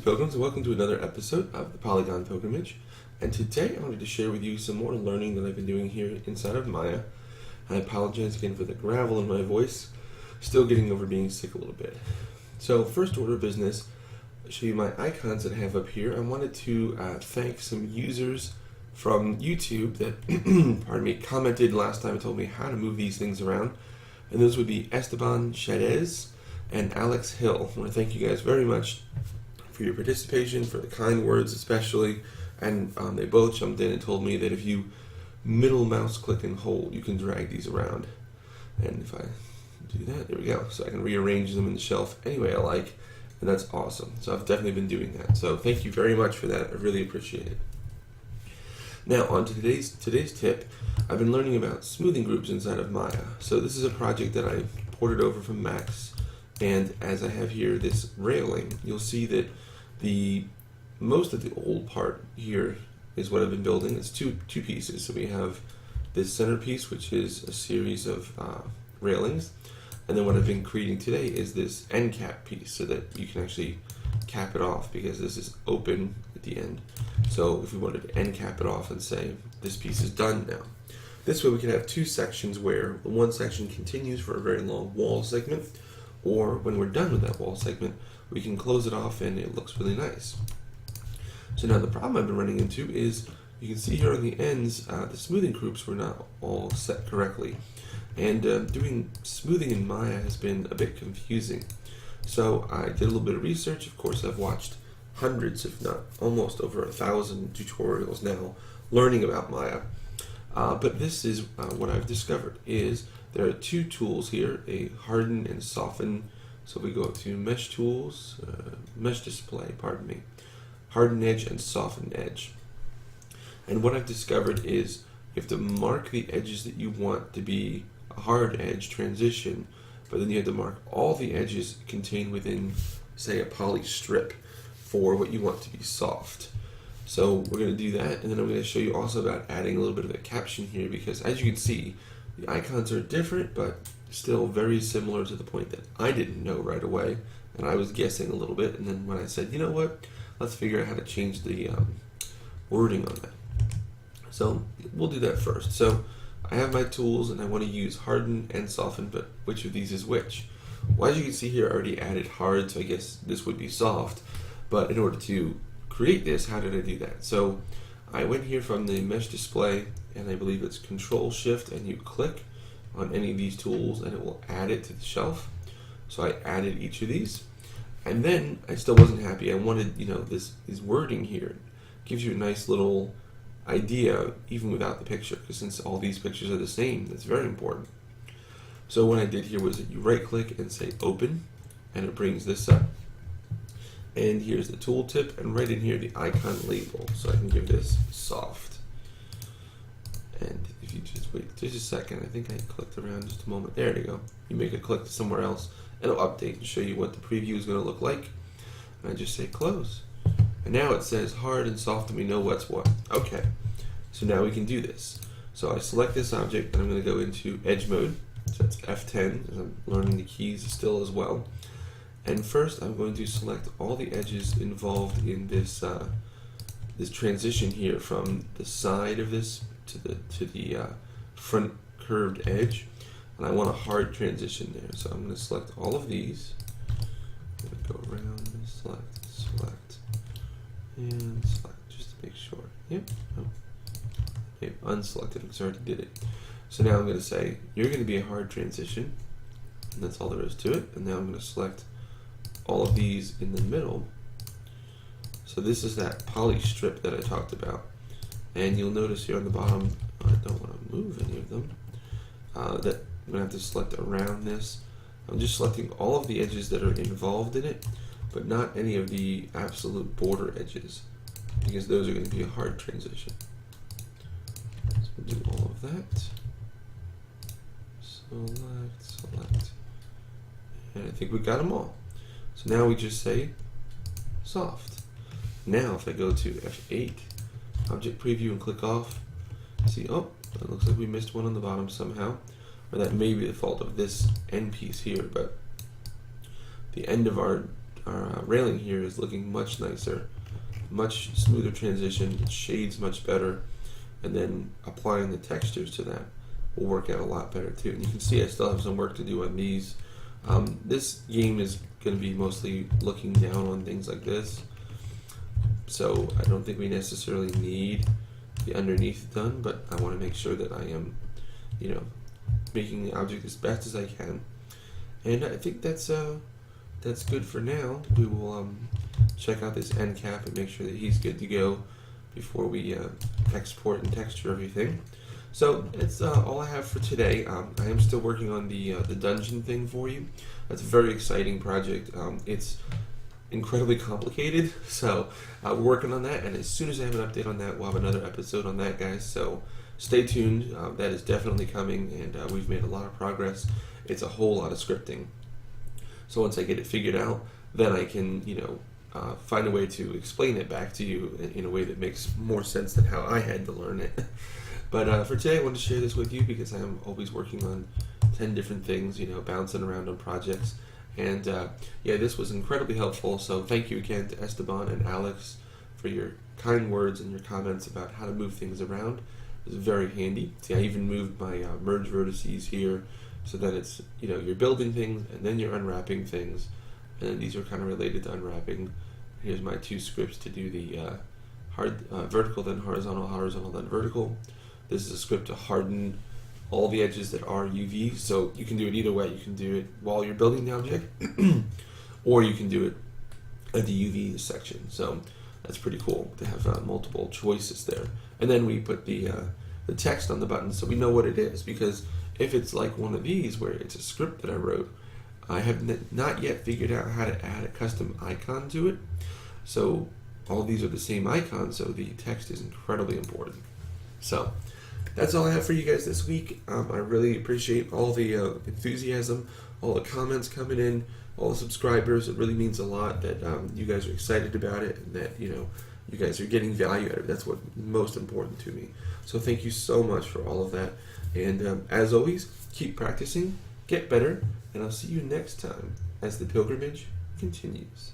Pilgrims, and welcome to another episode of the Polygon Pilgrimage. And today I wanted to share with you some more learning that I've been doing here inside of Maya. I apologize again for the gravel in my voice, still getting over being sick a little bit. So first order of business, I'll show you my icons that I have up here. I wanted to thank some users from YouTube that commented last time and told me how to move these things around. And those would be Esteban Chavez and Alex Hill. I want to thank you guys very much for your participation, for the kind words especially, and they both jumped in and told me that if you middle mouse click and hold, you can drag these around. And if I do that, there we go. So I can rearrange them in the shelf any way I like, and that's awesome. So I've definitely been doing that. So thank you very much for that. I really appreciate it. Now on to today's tip. I've been learning about smoothing groups inside of Maya. So this is a project that I ported over from Max, and as I have here this railing, you'll see that most of the old part here is what I've been building. It's two pieces. So we have this centerpiece, which is a series of railings, and then what I've been creating today is this end cap piece, so that you can actually cap it off, because this is open at the end. So if we wanted to end cap it off and say this piece is done now, this way we can have two sections where the one section continues for a very long wall segment, or when we're done with that wall segment, we can close it off and it looks really nice. So now the problem I've been running into is, you can see here on the ends, the smoothing groups were not all set correctly. And doing smoothing in Maya has been a bit confusing. So I did a little bit of research. Of course, I've watched hundreds, if not almost over 1,000 tutorials now, learning about Maya. But this is what I've discovered is there are two tools here, a harden and soften. So we go up to mesh tools, mesh display, pardon me, harden edge and soften edge. And what I've discovered is you have to mark the edges that you want to be a hard edge transition, but then you have to mark all the edges contained within, say, a poly strip for what you want to be soft. So we're going to do that, and then I'm going to show you also about adding a little bit of a caption here, because as you can see, the icons are different, but still very similar to the point that I didn't know right away, and I was guessing a little bit, and then when I said, you know what, let's figure out how to change the wording on that. So we'll do that first. So I have my tools, and I want to use harden and soften, but which of these is which? Well, as you can see here, I already added hard, so I guess this would be soft, but in order to create this, how did I do that? So I went here from the mesh display, and I believe it's Control Shift, and you click on any of these tools and it will add it to the shelf. So I added each of these, and then I still wasn't happy. I wanted, this wording here gives you a nice little idea even without the picture, because since all these pictures are the same, that's very important. So what I did here was that you right click and say open, and it brings this up. And here's the tooltip, and right in here the icon label. So I can give this soft. And if you just wait just a second, I think I clicked around just a moment. There you go. You make a click somewhere else, and it'll update and show you what the preview is going to look like. And I just say close. And now it says hard and soft, and we know what's what. Okay, so now we can do this. So I select this object, and I'm going to go into edge mode. So that's F10, as I'm learning the keys still as well. And first, I'm going to select all the edges involved in this this transition here from the side of this to the front curved edge, and I want a hard transition there. So I'm going to select all of these. I'm going to go around and select, and select just to make sure. Yep. Oh. Okay, unselected because I already did it. So now I'm going to say you're going to be a hard transition, and that's all there is to it. And now I'm going to select all of these in the middle. So this is that poly strip that I talked about, and you'll notice here on the bottom, I don't want to move any of them, that I'm going to have to select around this. I'm just selecting all of the edges that are involved in it, but not any of the absolute border edges, because those are going to be a hard transition. So we'll do all of that. Select, and I think we got them all. So now we just say soft. Now if I go to F8, object preview, and click off, see, oh, it looks like we missed one on the bottom somehow, or that may be the fault of this end piece here, but the end of our railing here is looking much nicer, much smoother transition. It shades much better, and then applying the textures to that will work out a lot better too. And you can see I still have some work to do on these. This game is going to be mostly looking down on things like this, so I don't think we necessarily need the underneath done, but I want to make sure that I am, making the object as best as I can. And I think that's good for now. We will check out this end cap and make sure that he's good to go before we export and texture everything. So that's all I have for today. I am still working on the dungeon thing for you. That's a very exciting project. It's incredibly complicated, so we're working on that, and as soon as I have an update on that, we'll have another episode on that, guys. So stay tuned. That is definitely coming, and we've made a lot of progress. It's a whole lot of scripting. So once I get it figured out, then I can, find a way to explain it back to you in a way that makes more sense than how I had to learn it. But for today, I wanted to share this with you because I am always working on 10 different things, bouncing around on projects. And this was incredibly helpful. So thank you again to Esteban and Alex for your kind words and your comments about how to move things around. It was very handy. See, I even moved my merge vertices here so that it's, you're building things and then you're unwrapping things. And then these are kind of related to unwrapping. Here's my 2 scripts to do the vertical, then horizontal, horizontal, then vertical. This is a script to harden all the edges that are UV, so you can do it either way. You can do it while you're building the object, or you can do it at the UV section. So that's pretty cool to have multiple choices there. And then we put the text on the button so we know what it is, because if it's like one of these where it's a script that I wrote, I have not yet figured out how to add a custom icon to it. So all these are the same icon, so the text is incredibly important. So that's all I have for you guys this week. I really appreciate all the enthusiasm, all the comments coming in, all the subscribers. It really means a lot that you guys are excited about it and that you guys are getting value out of it. That's what's most important to me. So thank you so much for all of that. And as always, keep practicing, get better, and I'll see you next time as the pilgrimage continues.